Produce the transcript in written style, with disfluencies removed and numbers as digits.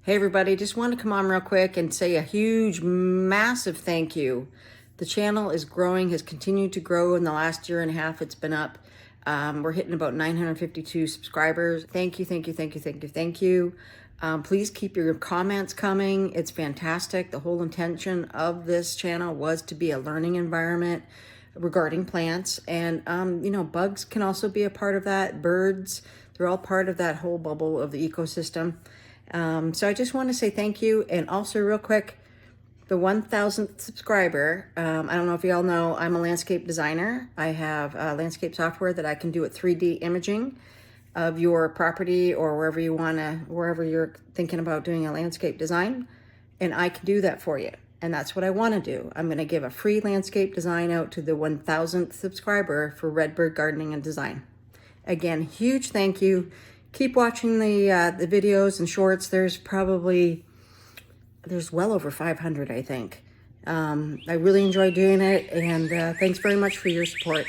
Hey everybody, just want to come on real quick and say a huge, massive thank you. The channel is growing, has continued to grow in the last year and a half it's been up. We're hitting about 952 subscribers. Thank you, thank you, thank you, thank you, thank you. Please keep your comments coming. It's fantastic. The whole intention of this channel was to be a learning environment regarding plants. And, bugs can also be a part of that. Birds, they're all part of that whole bubble of the ecosystem. So I just want to say thank you. And also real quick, the 1000th subscriber, I don't know if you all know, I'm a landscape designer. I have landscape software that I can do a 3D imaging of your property or wherever you're thinking about doing a landscape design. And I can do that for you. And that's what I want to do. I'm going to give a free landscape design out to the 1000th subscriber for Redbird Gardening and Design. Again, huge thank you. Keep watching the videos and shorts. There's well over 500, I think. I really enjoy doing it, and thanks very much for your support.